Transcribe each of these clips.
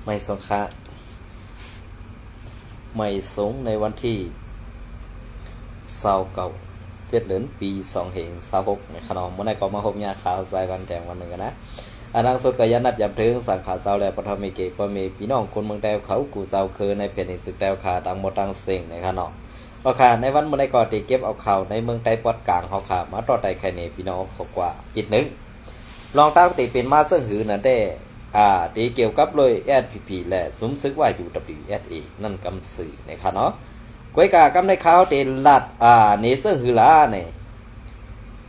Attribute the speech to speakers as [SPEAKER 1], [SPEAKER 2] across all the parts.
[SPEAKER 1] ไม่สงคะไม่สงในวันที่29 7 เดือน ปี 2526ในขนมเมื่อไหร่ก็มาพบญาข่าวใจวันแจงวันหนึ่งนะอันนั้นสุดก็ยันนับยับถึงสังขารเจ้าและปฐมีเกปมีพี่น้องคนเมืองแต้วเขากูเจ้าคือในเพจศึกแต้วขาดังหมดดังเสียงในขนมก็ค่ะในวันเมื่อไหร่ก็ตีเก็บเอาข่าวในเมืองใต้ปอดกลางเขาขามาต่อใจใครเนี่ยพี่น้องเขากว่าอีกหนึ่งลองตั้งตีเป็นมาซึ่งหือนั่นได้ตีเกี่ยวกับเลย SPP และสมซึกว่า UWSA นั่นกำสื่อในค่ะเนาะก้อยกากำในข่าวตีลัดเนซึ่งหือละเนี่ย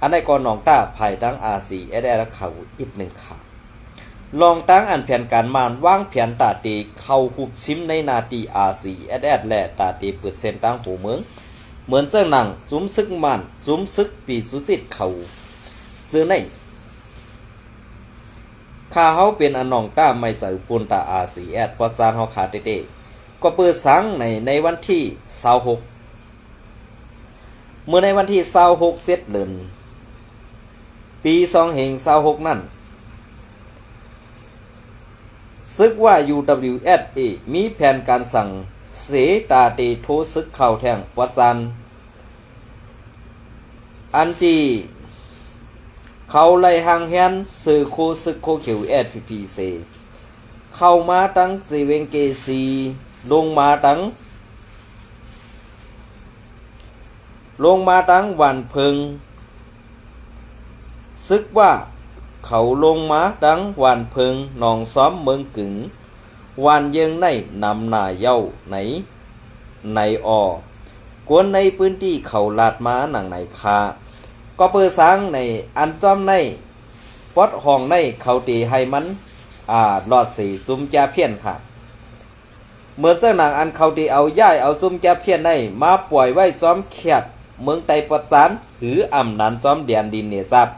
[SPEAKER 1] อันในก่อนน้องตาภายตั้งRCSSข่าวอีกหนึ่งข่าวลองตั้งอันแผนการมานว่างแผนตาตีเข้าหุบซิมในนาตีRCSSและตาตีเปิดเส้นตั้งหูเมืองเหมือนเสื้อหนังซุ้มซึกมันซุ้มซึกปีสุสิทธิ์เขาซื้อในข้าเขาเป็นอันน้องตาไม่ใส่ปุนตาRCSSพอซานเขาขาดเตะก็เปิดสังในวันที่26เมื่อในวันที่26 7 เดือน ปี2526นั่นซึกว่า UWSA มีแผนการสั่งเสตาเตโทซึกเข้าแทงวัดซันอันที่เขาไล่หางแฮนสื่อโคซึกโคเขียว SPP เสเข้ามาตั้งจีเวงเกซีลงมาตั้งวันเพิงซึกว่าเขาลงมาตั้งวันเพิงหนองซ้อมเมืองกึ๋งวันเยิงในนำหน้าเย้าในกวนในพื้นที่เขาลาดมาหนังในคาก็เปิดสร้างในอันจ้อมในปอดห้องในเขาตีให้มันหลอดสีซุ่มจ่าเพี้ยนค่ะเหมือนเจ้าหนังอันเขาตีเอาย่ายเอาซุ่มจ่าเพี้ยนในมาปล่อยไว้ซ้อมเขียดเมืองไตปอดสารหรืออำนันซ้อมเดียนดินเนซับ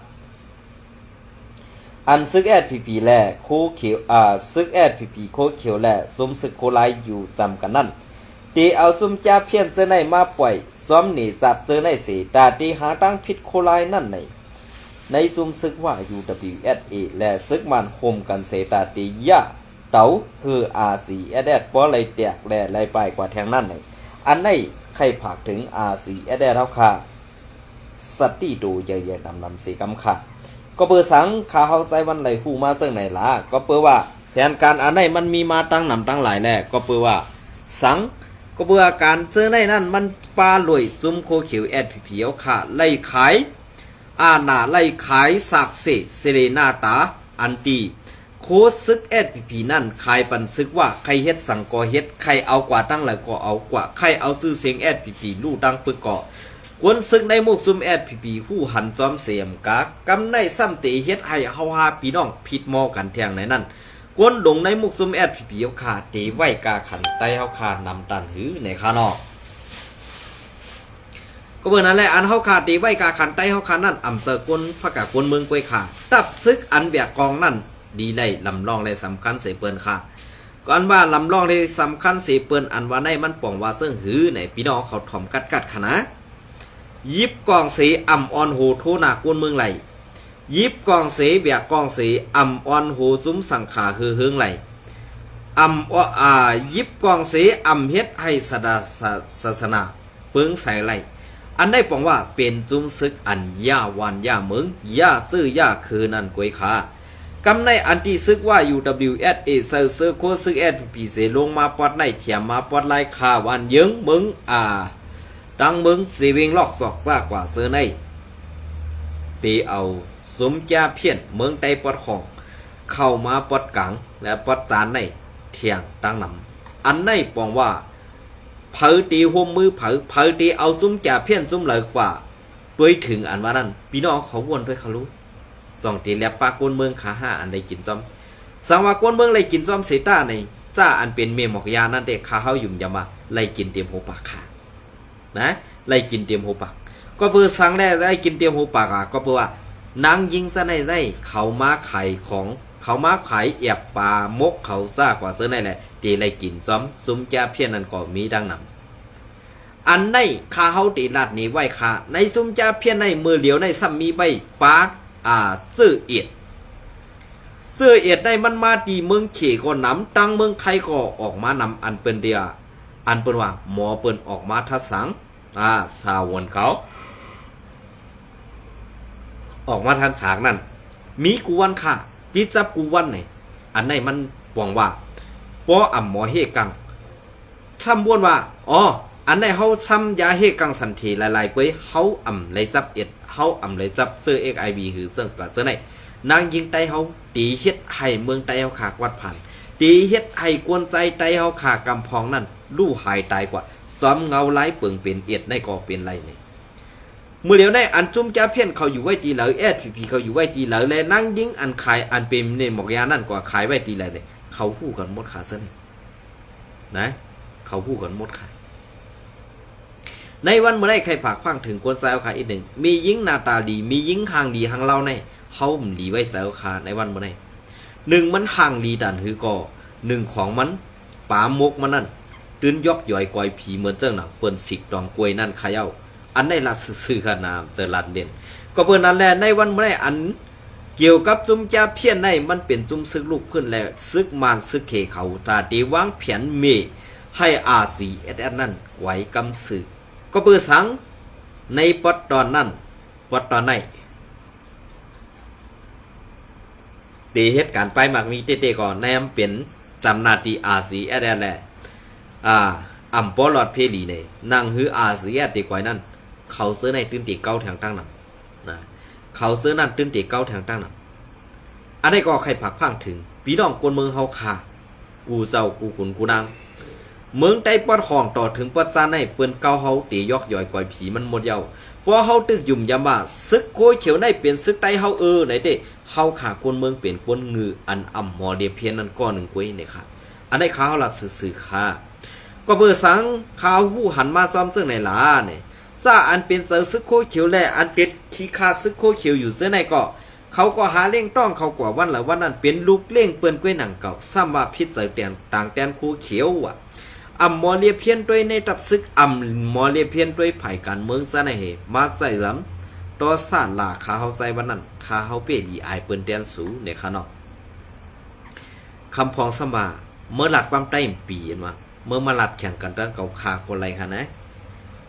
[SPEAKER 1] อันซึก SPP แลโคเขียวซึก SPP โคเขียวแลซุมซึกโคไลอยู่จำกันนั่นตีเอาซุมจ่าเพี้ยนเจอในมาปล่อยซ้อมหนีจับเจอในสีตาตีหาตั้งพิษโคไลนั่นในซุมซึกว่า UWSA และซึกมันโฮมกันเสตาตียะเต๋าคือ RCSS ป้อไหลแตกและไหลไปกว่าแทงนั่นอันในใครผากถึง RCSS เท่าค่ะสติดูใหญ่ๆดำๆสีกำค่ะก็เปิดสังขาเฮาใส่วันไหลหูมาเสิ่งไหนล่ะก็เปิดว่าแผนการอันไหนมันมีมาตั้งนำตั้งหลายแหละก็เปิดว่าสังก็เปิดการเจอในนั่นมันปลาลอยซุ่มโคเขียว SPP เอาค่ะไล่ขายหนาไล่ขายสักเซเรนาตาอันตีโคซึก SPP นั่นขายปันซึกว่าใครเฮ็ดสั่งก่อเฮ็ดใครเอากว่าตั้งหลายก็เอากว่าใครเอาซื้อเสียง SPP ลู่ดังปึกก่อกวนซึกในมุกซุม SPP ผู้หันจอมเสียมกากำในซ้ำตีเฮ็ดให้เฮาหาพี่น้องผิดมอกันแทงในนั้นกวนดงในมุกซุม SPP เอาขาเตไว้กาขันไตเฮาขานำตันหือในคานอกก็เบิ่นั้นแหละอันเฮาขาตีไว้กาขันไตเฮาขานั่นอำเสอกวนพระกากวนเมืองกวยขาตับซึกอันแบกกองนั่นดีได้ลำลองและสำคัญเสเปิ้นค่ะก่อนว่าลำลองเลยสำคัญเสเปิ้นอันว่าในมันป่องว่าเสิ่งหือในพี่น้องเขาถ่อมกัดขนายิบกองเสอ่ำออนโหโทนากวนเมืองไหลยิบกองเสเบียกกองเสอ่ำออนโหซุ้มสังขาเฮืองไหลยิบกองเสอ่ำเฮ็ดให้ศาสนาเปิงใส่ไหลอันได้ปองว่าเป็นจุ้มซึกอันย่าวันย่าเมืองย่าซื่อย่าคือนั่นกวยขากำในอันที่ซึกว่า UWSA เซอร์โคซึก SPP เสลงมาปอดในเถียมมาปอดไล่ขาวันเยิงเมืองดังเมืองสีวิงลอกศอกซากกว่าเสือในตีเอาสมจ่าเพี้ยนเมืองไตปอดของเข้ามาปอดกลางและปอดจานในเถียงตั้งนำอันในปองว่าเผาตีหัวมือเผาตีเอาซุ้มจ่าเพี้ยนซุ้มเลยกว่าไปถึงอันว่านั้นพี่น้องเขาวนไปเขารู้สองตีแลบปากวนเมืองขา5อันได้กินซ้อมสังว่ากวนเมืองเลยกินซ้อมเสต้าในจ้าอันเป็นเมหมอกยานั่นเด็กขาเฮายุ่มยามาไล่กินเตรียมหัวปากขานะไล่กินเตรียมหัวปากก็เพื่อสั่งได้ไล่กินเตรียมหัวปากก็เพื่อว่านางยิงจะได้เขามาขายของเขามาขายเอียบปลามกเขาซ่ากว่าเสื้อในแหละตีไล่กินซ้อมซุ้มจ่าเพี้ยนนั่นก็มีดังนำอันในขาเฮาตีลาดนี้ไว้ขาในซุ้มจ่าเพี้ยนในมือเหลียวในซ้ำมีใบปาซื้อเอียด สื้อเอ็ดได้มันมาตีเมืองเขก็นำตังเมืองไทยก็ออกมานำอันเป็นเดียอันเป็นว่าหมอเปิ้นออกมาทัดสังสาวนเขาออกมาทัดสางนั่นมีกูวันค่ะที่จับกูวันไหนอันไหนมันหวังว่าป้ออ่ำหมอเฮกังซ้ำบ้วนว่าอันไหนเฮาซ้ำยาเฮกังสันทีหลายๆกวยเฮาอ่ำเลยจับเอ็ดเฮาอ่ำเลยจับเสื้อ XIV คือเสื้อตัวเสื้อไหนนางยิงไตเฮาตีเฮ็ดให้เมืองไตเฮาขากวัดผ่านตีเฮ็ดให้กวนใจไตเฮาขากำพองนั่นลู่หายตายกว่าซ้อมเงาไล่เปิงเป็นเอ็ดในก็เป็นไรนี่เมื่อเดี๋ยวในอันจุ่มจ้าเพี้ยนเขาอยู่ไว้ตีเหลอSPPเขาอยู่ไว้ตีเหลอและนั่งยิงอันขายอันเป็นในหมอกยานั่นกว่าขายไว้ตีเหลอเนี่ยเขาพูดกันหมดขาเส้นนะเขาพูดกันหมดขาในวันเมื่อไรใครผากพังถึงกวนใจเอาขาอีกหนึ่งมียิงหน้าตาดีมียิงห่างดีห่างเล่าในเขาหลีไว้ใจเอาขาในวันเมื่อไรหนึ่งมันห่างดีดันคือก่อหนึ่งของมันป่ามกมันนั่นตื่นยกย่อยกอยผีเหมือนเจ้าหนังเปิ้นสิกดองกวยนั่นขย่าอันในลัดซื่อขนามเจอลัดเด่นก็เปิ้นนั่นแหละในวันเมื่อไรอันเกี่ยวกับจุ่มจ้าเพี้ยนในมันเป็นจุ่มซึกลูกขึ้นแล้วซึกมานซึกเขเขาตาตีวางเพียนเมให้RCSSนั่นไว้กำซึกก็เปิดสังในปอดตอนนั้นปอดตอนไหนตีเหตุการณ์ไปมากมีเตก่อนแนมเป็นจำนาตี RCSS แหละอ่ำปอลอดเพลีเนี่ยนั่งหือRCSSตีกว่านั้นเขาซื้อในตื้นตีเก้าแถงตั้งนำนะเขาซื้อนั่นตื้นตีเก้าแถงตั้งนำอันนี้ก็ใครผักพังถึงพี่น้องคนเมืองเฮาขากูเจ้ากูขุนกูนางเมืองใต้ปอดห้องต่อถึงปอดซาในเปิ้นเก้าเฮาตียอกย่อยก่อยผีมันหมดเยาเพราะเฮาตึกยุ่มยามว่าซึกโคยเขียวในเป็นซึกใต้เฮาไหนเต้เฮาขาคนเมืองเป็นคนงืออันอ่ำหมอเดียเพียนนั่นก้อนหนึ่งกวยเนี่ยค่ะอันนี้ข้าวหลักสื่อค่ะก็เบอร์สังข้าวหู้หันมาซ้อมซึ่งในหลาเนี่ยซาอันเป็นเสือซึกโคยเขียวและอันเป็นขี้คาซึกโคยเขียวอยู่เสื้อในก็เขาก็หาเล่งต้องเขากว่าวันละวันนั้นเป็นลูกเล่งเปิ้นกวยหนังเก่าซ้ำว่าพิษเสือแตนต่างแตนคูเขียวอ่ะมอเลียเพียนด้วยในตับซึกมอเลียเพียนด้วยไผ่การเมืองซะในเหมาใส่ล้ำต่อสานลาขาเฮาใส่วันนั้นขาเฮาเปรีอายเปิ้นแตนสูในขนอกคำพองสมาเมื่อหลัดความใต้ปีเห็นว่าเมื่อมาหลัดแข่งกันตั้งเก่าขาคนไรค่ะนะ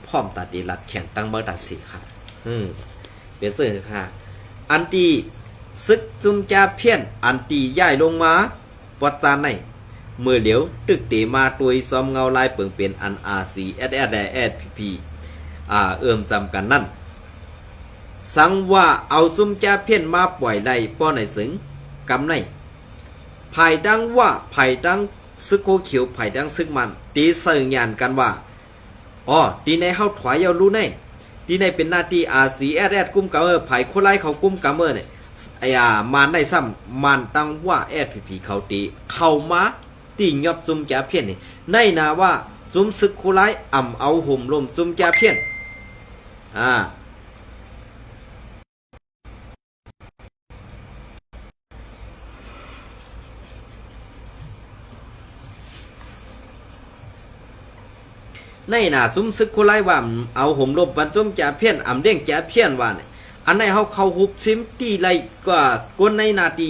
[SPEAKER 1] พร้อมตัดตีหลัดแข่งตั้งเมื่อตัดสี่ค่ะเป็นเสื่อค่ะอันตีซึกจุมจาเพี้ยนอันตีย่ายลงมาปอดจานในเมื่อเหลียวตึกตีมาตุยซ้อมเงาลายเปิงเป็นอันRCSSPP จำกันนั่นสังว่าเอาซุมจาเพี้ยนมาปล่อยได้ป้อไหนสึงกำในภายดังว่าภายดังซึกโคเขียวภายดังซึกมันตีเสื่อยานกันว่าตีในเฮาถอยยาวรู้ในตีในเป็นหน้าที่ RCSS กุมกำภายโคไลเขากุมกำเนี่ยมันได้ซ้ำมันตั้งว่า SPP เขาตีเข้ามาตีหยอบจุมจาเพี้ยนนี่ในนาว่าจุมซึกโคไลเอาห่มลมจุมจาเพี้ยนในหน้าซุ้มซึกโคไลว่าเอาห่มลมปันจุมจาเพี้ยนเด้งจาเพี้ยนว่าเนี่ยอันไหนเขาหุบซิมตีไรก็คนในนาที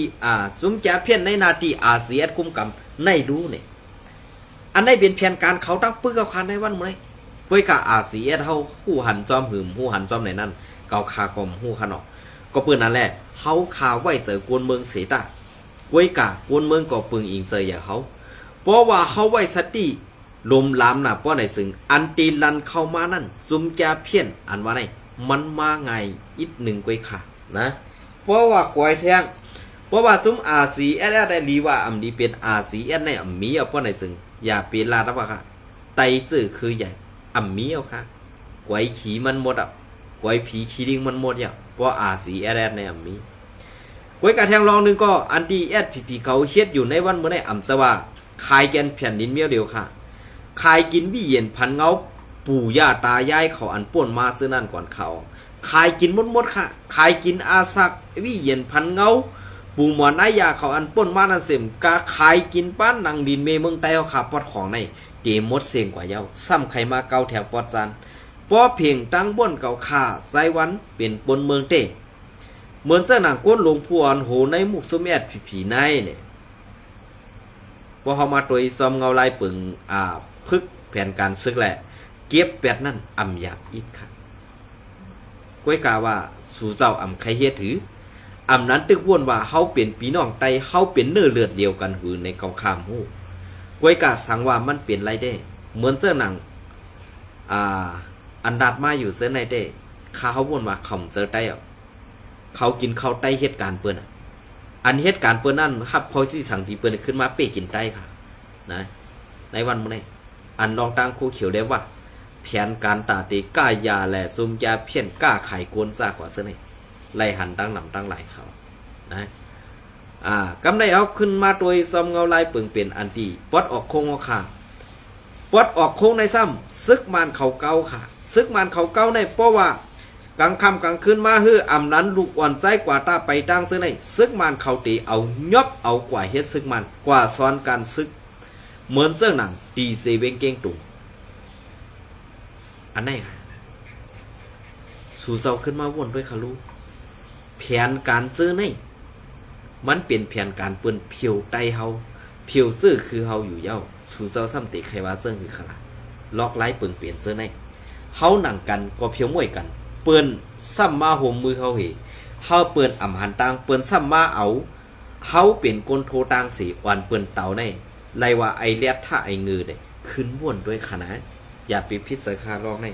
[SPEAKER 1] ซุ้มจาเพี้ยนในนาทีRCSSกุมกำในรู้เนี่ยอันไหนเป็นแผนการเขาตั้งปื้อเขาคันในวันมื้อไหนก้อยกะRCSSเขาหู้หันจอมหืมหู้หันจอมไหนนั่นเกาคากลมหู้ขนอกก็ปืนนั่นแหละเขาข่าวไว้เจอกวนเมืองเสตาก้อยกะกวนเมืองก็ปึงอิงเสยอย่างเขาเพราะว่าเขาไว้สติลมลามน่ะเพราะไหนซึ่งอันตีลันเข้ามานั่นซุมจาเพี้ยนอันว่าไหนมันมาไงอีกหนึ่งก้อยขานะเพราะว่ากวยแทงเพราะว่าซุมRCSSได้รีว่าดีเป็น RCSS ในมีเอาเพราะไหนซึ่งอย่าเป็นลาดว่าค่ะไตจื้อคือใหญ่มีเอาค่ะกวยขี่มันหมดกวยผีขี่ลิงมันหมดอย่างเพราะRCSS ในมีกวยกะแทงรองนึงก็อันที่ SPP เขาเฮ็ดอยู่ในวันเมื่อไหร่สว่าขายแกนแผ่นดินเมียวเดียวค่ะขายกินวิเย็นพันเงาปู่ย่าตายายเขาอันป่วนมาซื้อนั่นก่อนเขาขายกินหมดค่ะขายกินอาซักวิเย็นพันเงาปู่หมอนายาเขาอันป่วนมานั่นเสมกาขายกินป้านนังดินเมเมืองใต้เขาขาปอดของในเตมมดเสียงกว่าเย้าซ้ำใครมาเกาแถวปอดจันป้อเพียงตั้งบ่นเก่าขาไซวันเป็นปนเมืองเต้ เหมือนเจ้าหนังก้นหลวงพ่ออันโหในมุกซุมแอดผีในเนี่ยพอเขามาตัวซอมเงาลายปึงพึกแผนการซึกแหละเก็บแปดนั่นอำหยาบอีกค่ะก้วยกาว่าสู่เจ้าอำใครเฮ็ดถืออำนั้นตึกว่นว่าเฮาเป็นพี่น้องไตเฮาเป็นเนื้อเลือดเดียวกันหือในเกาข้ามหูก้วยกาสังว่ามันเปลี่ยนไรได้เหมือนเจ้าหนังอันดัดมาอยู่เส้นในได้ข้าเขาว่นว่าเขาเจอไตเขากินข้าวไตเหตุการณ์เปิ้นอันเหตุการณ์เปิ้นนั่นครับเขาที่สั่งที่เปิ้นขึ้นมาเป้กินไตค่ะนะในวันมื้อนี้อันลองตั้งคู่เขียวได้ว่าแผนการตาตีก้ายาและซุมยาเพี้ยนก้าไข่โกนซากว่าเส้นในไล่หันตั้งนำตั้งหลายเขานะกำได้เอาขึ้นมาโดยซอมเงาลายเปิงเป็นอันตีปอดออกโค้งค่ะปอดออกโค้งในซ้ำซึกมันเขาเก้าค่ะซึกมันเขาเก้าในเพราะว่ากลางค่ำกลางคืนมาฮื้ออำนั้นลูกอ่อนใจกว่าตาไปตั้งซึ่งในซึกมันเขาตีเอายบเอากว่าเฮ็ดซึกมันกว่าซ้อนการซึกเหมือนเสื้อหนังตีเซเวงเก้งตุ่มอันนี้ค่ะสู่เจ้าขึ้นมาวนด้วยค่ะลูกแผนการเจอในมันเป็นแผนการเปิ้นเพียวไตเฮาเพียวซื่อคือเฮาอยู่เย้าสู่เจ้าซ้ำติใครว่าเสื้อคือขนาดล็อกไล่เปิงเปลี่ยนเสื้อในเฮาหนังกันก็เพียวมวยกันเปิ้นซ้ำมาโหมมือเฮาเฮาเปิ้นอำหันต่างเปิ้นซ้ำมาเอาเฮาเป็นคนโทต่างสีวันเปิ้นเต่าในไล่ว่าไอเลียดถ้าไอเงือได้ขึ้นม่วนด้วยขนาดอย่าไปพิจารณาลองใน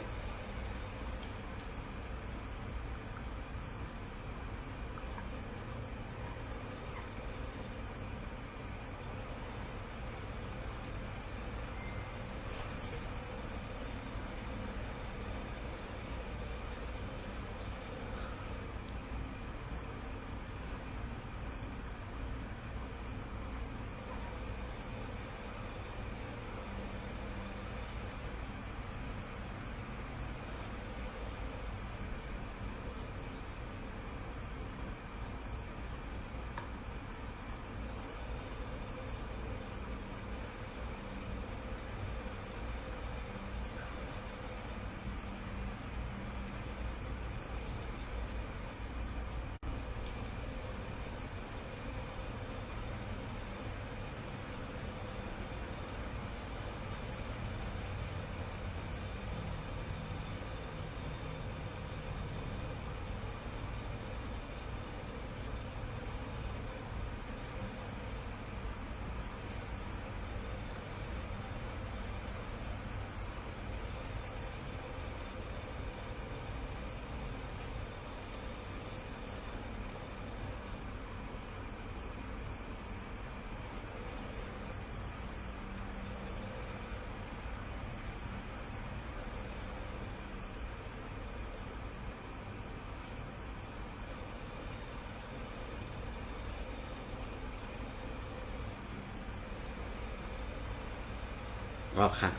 [SPEAKER 1] ก็ค่ะ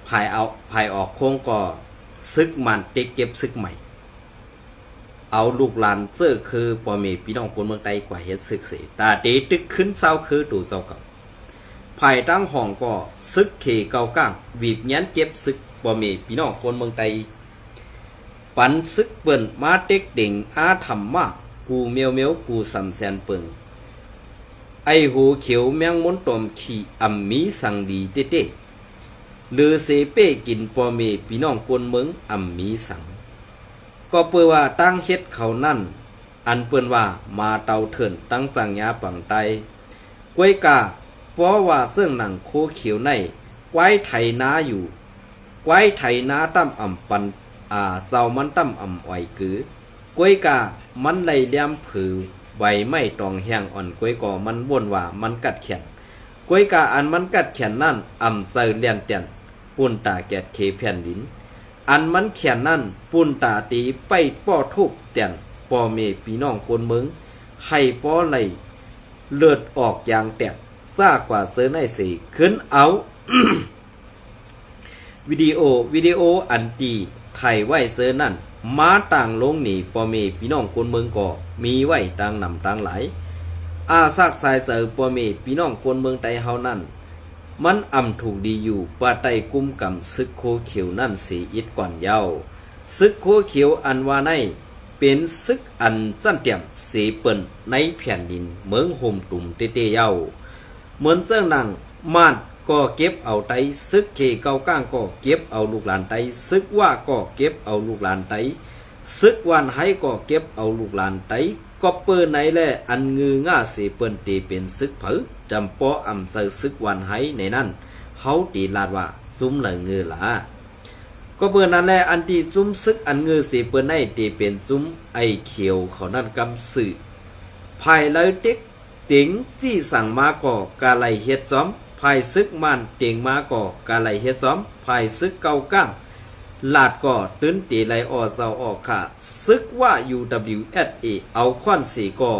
[SPEAKER 1] ภายออกโค้งก็ซึกมันเต็กเก็บซึกใหม่เอาลูกหลานเจอคือปอมีพี่น้องคนเมืองใดกว่าเฮ็ดซึกเสียตาเตตึกขึ้นเศร้าคือตู่เจ้าเก่าภายตั้งห้องก็ซึกเขเก่าก้างวีบยันเก็บซึกปอมีพี่น้องคนเมืองใดปันซึกเปิ้นมาเต็กเด่งอาธรรมมากกูเมียวกูสำแสนเปิงไอหูเขียวแมงมนตอมขี่อ่ำมีสังดีเต้หรือเสเป้กินปอเมพี่น้องคนเมืองอ่ำมีสังก็เปื่อว่าตั้งเฮ็ดเขานั่นอันเปิ้นว่ามาเตาเถินตั้งสังยาปังไตกวยกาเพราะว่าเสื่องหนังโคเขียวในไว้ไถนาอยู่ไว้ไถนาตั้มอ่ำปันเสามันตั้มอ่ำอ้อยกือกวยกามันไหลเลี้ยมผือใบไม่ตองแห้งอ่อนกวยก่อมันบ่นว่ามันกัดแขนกวยกาอันมันกัดแขนนั่นอ่ำเซอเลียนเตียนปุ่นตาแกดเคแผ่นดินอันมันแขนนั่นปุ่นตาตีไปป้อทุบเตียนปอเมพี่น้องคนเมืองให้ป้อไหลเลือดออกอย่างแตกซ่ากว่าเสือในสีขึ้นเอา วิดีโออันตีไทยไว้เสือนั่นมาต่างลงหนีปอเมพี่น้องคนเมืองก็มีไว้ต่างนำต่างหลายซากสายเสือปอเมพี่น้องคนเมืองไตเฮานั่นมันอ่ำถูกดีอยู่ปาไตกุมกำซึกโคเขียวนั่นสีอิดก่อนเย้าซึกโคเขียวอันว่าใน เป็นซึกอันจันเตียมเสเปิ่นในแผ่นดินเมืองโฮมตุ่มเตเตเยาเหมือนเจ้าหนังมานก็เก็บเอาไตซึกเคเกาก้างก็เก็บเอาลูกหลานไตซึกว่าก็เก็บเอาลูกหลานไตซึกวันให้ก็เก็บเอาลูกหลานไตก็เปิ้นไหนแลอันงือง่าเสเปิ้นตีเป็นซึกเผอจำปออำเซอซึกวันให้ในนั้นเฮาตีลาดว่าซุ้มเหลงือหลาก็เปิ้นนั้นแลอันที่ซุ้มซึกอันงือเสเปิ้นให้ตีเป็นซุ้มไอเขียวเขานั่นกำสื่อภายแล้วเด็กเต็งจี้สั่งมาก่อกาไลเฮ็ดจ้อมภายซึกมันเต็งมาก่อกาไลเฮ็ดจ้อมภายซึกเกาก้างลาดก่อตื้นตีไลออเซาออกค่ะซึกว่า UWSA เอาค่อนสีก่อ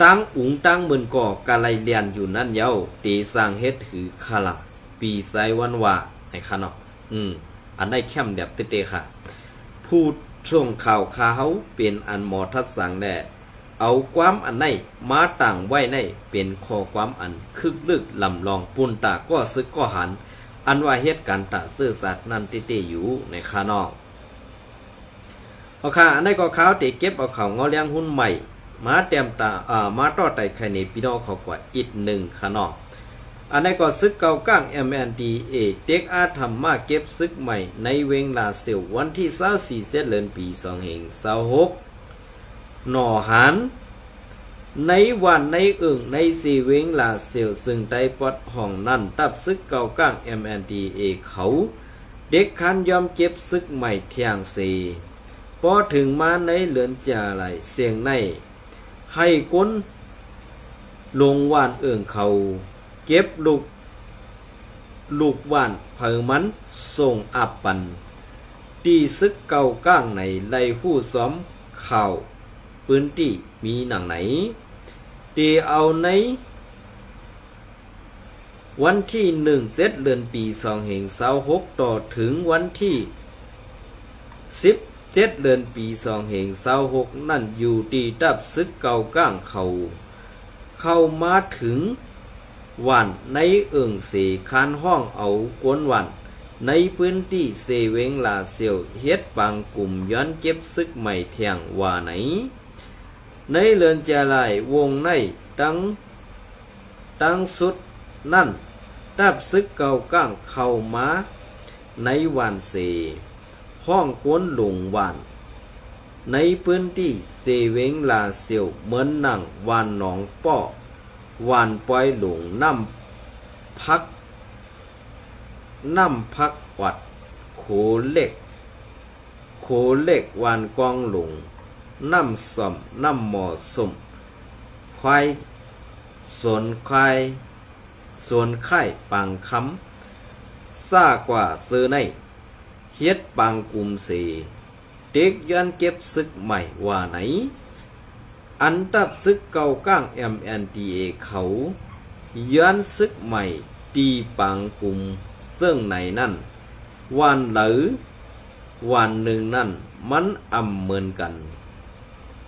[SPEAKER 1] ตั้งอุ๋งตั้งหมื่นก่อกาไลเลียนอยู่นั่นเย้าตีสร้างเฮ็ดหือคาละปีไซวันว่าไอ้ค่ะเนาะอันได้แคมแบบเตๆค่ะพูดช่วงข่าวขาเขาเป็นอันหมอทัดสั่งแน่เอาความอันไหนมาต่างไว้ในเป็นข้อความอันคึกลึกลำลองปุ่นตาก็ซึกก็หันอันว่าเหตุการณ์ตาซื่อสัตว์นั่นเตๆอยู่ในคานอกเอาค่ะอันนี้ก็ข่าวเตเก็บเอาข่าวงอเลี้ยงหุ้นใหม่มาเต็มตามาต่อไต่ไข่ในพี่น้องเขากว่าอีกหนึ่งคานอกอันนี้ก็ซึกเก่าก้าง MNDA เด็กอาทำมาเก็บซึกใหม่ในเวงลาเซียววันที่24เดือนปี2526หน่อหันในวันในในสีเวงลาเซียวซึ่งได้ปอดห้องนั่นตับซึกเก่าก้าง MNDA เขาเด็กคันยอมเก็บซึกใหม่เที่ยงสีพอถึงมาในเหลือนจ่าไหลเสียงในให้ก้นลงว่านเขาเก็บลูกว่านเผอมันส่งอับปันตีซึกเก่าก้างในไล่ผู้ซ้อมข่าวพื้นที่มีหนังไหนตีเอาในวันที่1 7 เดือนปี2526ต่อถึงวันที่17 เดือนปี2526นั่นอยู่ที่ตับซึกเก่าก้างเข้ามาถึงวันในเสคานห้องเอากวนวันในพื้นที่เซเวงลาเซียวเฮ็ดบางกลุ่มย้อนเก็บซึกใหม่เที่ยงว่าไหนในเรือนจาลายวงในตั้งสุดนั่นดับซึกเก่าก้างเข้ามาในวันเสห้องกวนหลงวันในพื้นที่เซเวงลาเซียวเหมือนหนังวันหนองป้อวันปล่อยหลงน้ำพักวัดโขเล็กวันกองหลงน้ำส่อมน้ำหมอสมควายสวนไข่ปังคำซ่ากว่าซื้อในเฮ็ดปังกลุ่มสีเด็กย้อนเก็บซึกใหม่ว่าไหนอันตับซึกเก่าก้าง MNDA เขาย้อนซึกใหม่ตีปังกลุ่มซึ่งไหนนั่นวันหรือวันหนึ่งนั่นมันเหมือนกัน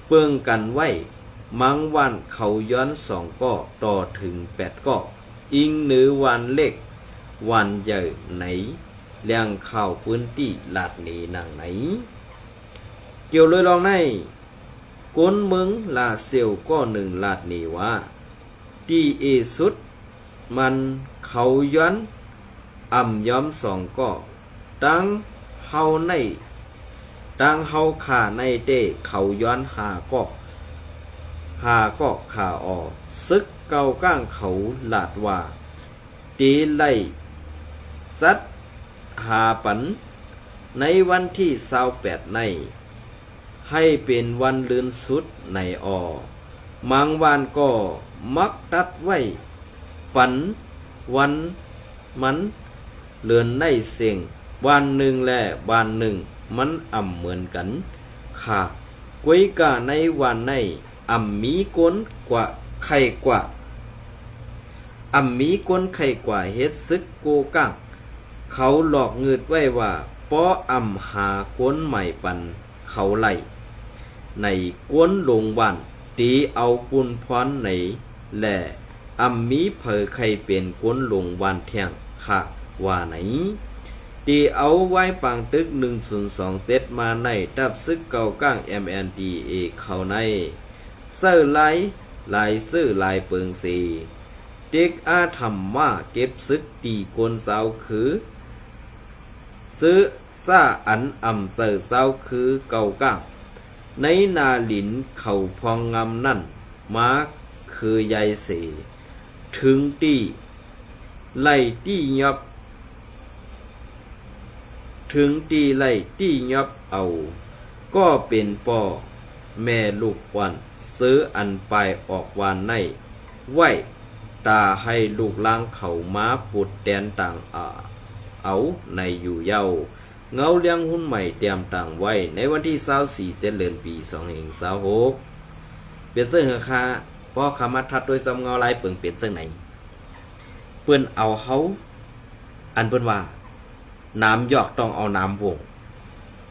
[SPEAKER 1] เปิงกันไว้มังวันเขาย้อน2ก็ต่อถึง8ก็อิงหรือวันเล็กวันใหญ่ไหนเลี้ยงเข้าพื้นที่ลาดนี้นางไหนเกี่ยวเลยลองในก้นเมืองลาเซียวก็หนึ่งลาดนี้ว่าตีสุดมันเขาย้อนย้อม2ก็ตั้งเฮาขาในเต้เขาย้อน5ก็ขาออซึกเก่าก้างเขาลาดว่าตีไล่จัดหาปันในวันที่28ในให้เป็นวันลื่นสุดในมังวานก็มักตัดไว้ปันวันมันเลือนในเสียงวันหนึ่งและวันหนึ่งมันเหมือนกันค่ะกวยกาในวันในมีก้นกว่าไข่กว่ามีก้นไข่กว่าเฮ็ดซึกโกก้างเขาหลอกเงืดไว้ว่าป้อหาก้นใหม่ปันเขาไล่ในก้นลงวันตีเอาปุนพรในและมีเผอไข่เป็นก้นลงวันเที่ยงค่ะว่าไหน ตีเอาไว้ปังตึก102เซตมาในดับซึกเก่าก้าง MNDA เข้าในเสื้อลายซื้อลายเปิงสีเด็กอาทำมาเก็บซึกตีกวนเสาคือซื้อซาอันอ่ำเสือเสาคือเก่าก้างในนาหลินเข่าพองงำนั่นมาคือยายเสถึงตีไล่ตียับถึงตีไล่ตียับเอาก็เป็นป่อแม่ลูกวันซื้ออันไปออกวานในไว้ตาให้ลูกล้างเขาม้าปุดแดนต่างเอาในอยู่เย้าเงาเลี้ยงหุ้นใหม่เตรียมต่างไว้ในวันที่24เดือนปี2526เปลี่ยนเสื้อคาพ่อขามาทัดโดยจำเงาลายเปิงเปลี่ยนเสื้อไหนเปิ้นเอาเฮาอันเปิ้นว่าน้ำยอกต้องเอาน้ำวง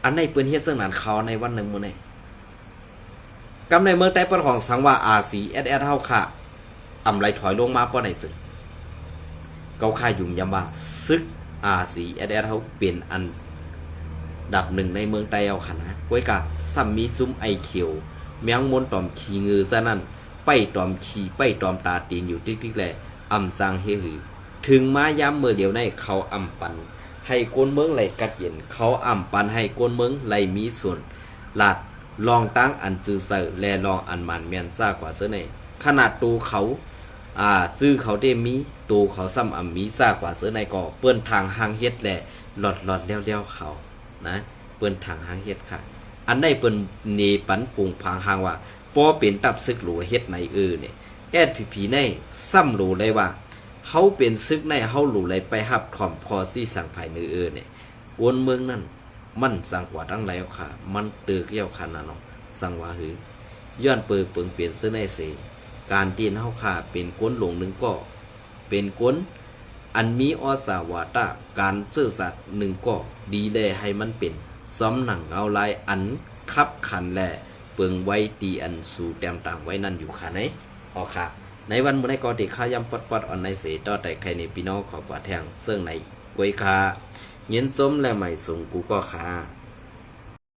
[SPEAKER 1] อันในเปิ้นเฮ็ดเสื้อหนันเขาในวันหนึ่งมื้อนี้กำในเมืองใต้ปนของสังว่า RCSS เฮาค่ะอำไลถอยลงมาป้อไหนซึ่งเกาค่ายุ่งยำว่าซึก RCSS เฮาเป็นอันดับหนึ่งในเมืองใต้เอาค่ะนะก้วยกะซัมมีซุ้มไอเขียวเมียงมนตอมขี้งือซะนั่นไปตอมขี้ไปตอมตาตีนอยู่ติ๊กๆแลอำสร้างเฮหือถึงมาย้ำเมื่อเดียวในเขาอำปันให้กวนเมืองไหลกัดเย็นเขาอำปันให้กวนเมืองไหลมีส่วนลาดลองตั้งอันจื้อเสือแลลองอันมันเมียนซ่ากว่าเสือในขนาดตูเขาจื้อเขาได้มีตูเขาซ้ำอำมีซ่ากว่าเสือในก็เปื้อนทางหางเฮ็ดแหละหลอดเลี้ยวเขานะเปิ้นทางหางเฮ็ดค่ะอันใดเปิ้นเนปันปุงพางหางว่าปอเป็นตับซึกหลัวเฮ็ดในเนี่ยSPP ในซ้ำรู้เลยว่าเฮาเป็นซึกในเฮารู้เลยไปรับถ่อมพอซี่สั่งภายในเนี่ยวนเมืองนั่นมันสั่งกว่าทั้งหลายค่ะมันเตือกเกี่ยวคันน่ะเนาะสั่งว่าหือย้อนเปิงเปลี่ยนซึกในเสการตีนเฮาค่ะเป็นก้นหลงนึงก็เป็นก้นอันมีอสาวาตาการซื่อสัตย์หนึ่งก็ดีแลให้มันเป็นซ้อมหนังเอาลายอันคับขันแลเปิงไว้ตีอันสู่แต้มต่างไว้นั่นอยู่ค่ะไหนออกค่ะในวันมื้อนี้ก็ติข้ายำปอดออนในเสต่อแต่ใครในพี่น้องขอปะแทงเสื่องในกวยค่ะเย็นส้มและใหม่ส่งกูก็ค่ะ